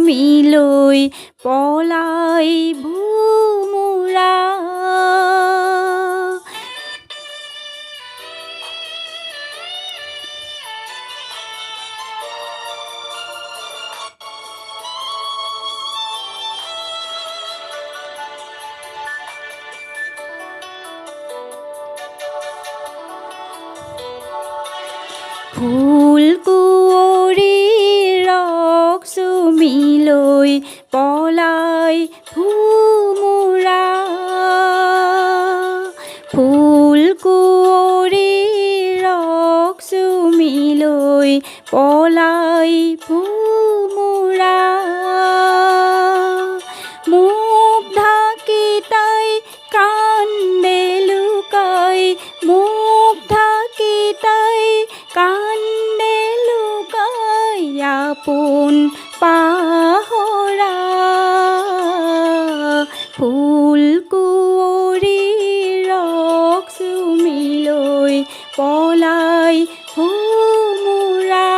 চুমিলৈ পলাই ভোমোৰা ফুল কুঁৱৰীৰ ৰস চুমিলৈ পলাই ভোমোৰা ফুল কুঁৱৰীৰ ৰস চুমিলৈ পলাই ভোমোৰা মুখ ঢাকি তাই কান্দে লুকাই মুখ ঢাকি তাই কান্দে লুকাই আপোন পাহৰা ফুল কুঁৱৰীৰ ৰস চুমিলৈ পলাই ভোমোৰা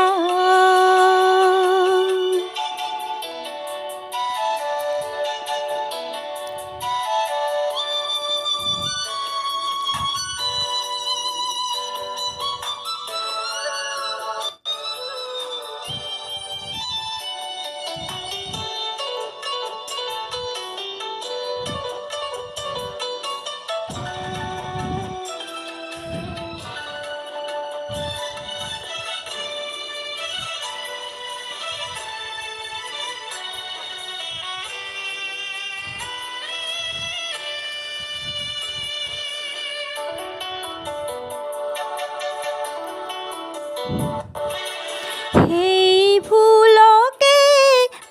সেই ফুলকে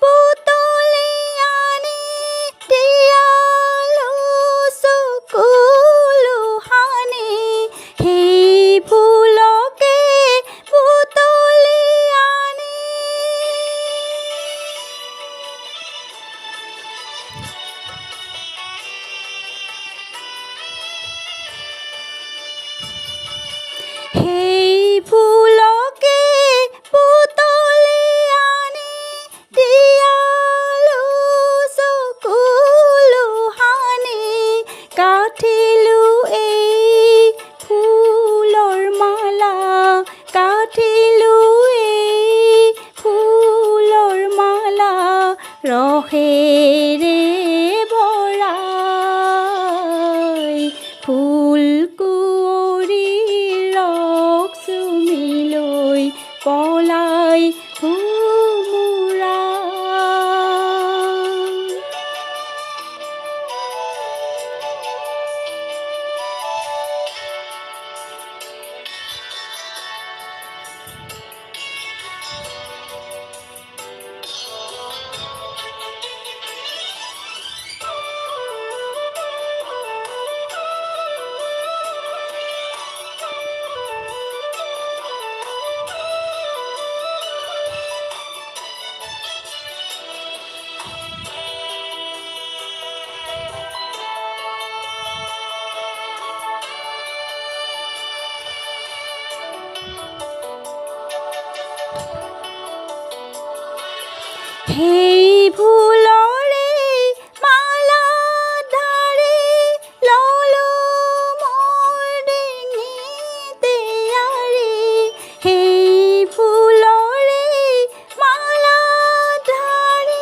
পুতলি আনি তিয়ালো চকুলো সানি সেই ফুলকে পুতলি আনি সেই ফুলকে পুতলি আনি তিয়ালো চকুলো সানি গাঁঠিলো এই ফুলৰ মালা গাঁঠিলো এই ফুলৰ মালা ৰসেৰে ভৰাই ফুল কুঁৱৰীৰ ৰস চুমিলৈ পলাই ভোমোৰা সেই ফুলৰে মালা ধাৰি ললো মোৰ ডিঙিতে আৰি সেই ফুলৰে মালা ধাৰি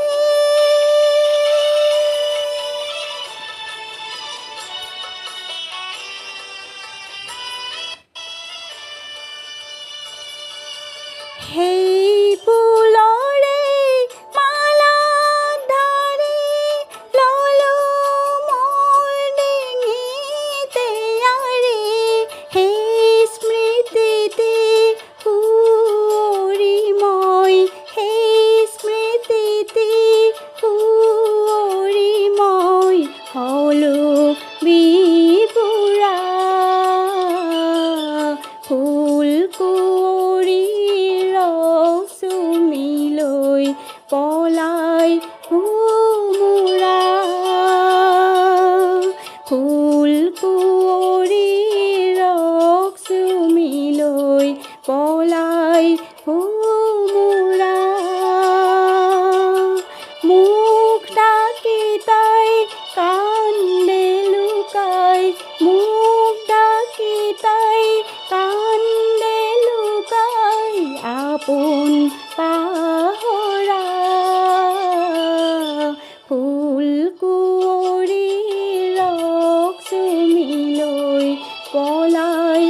সেই ফুলৰে মালা কান্দে লুকাই মোক ডাকি তাই কান্দে লুকাই আপোন পাহৰা ফুল কুঁৱৰী ৰস চুমি লৈ পলাই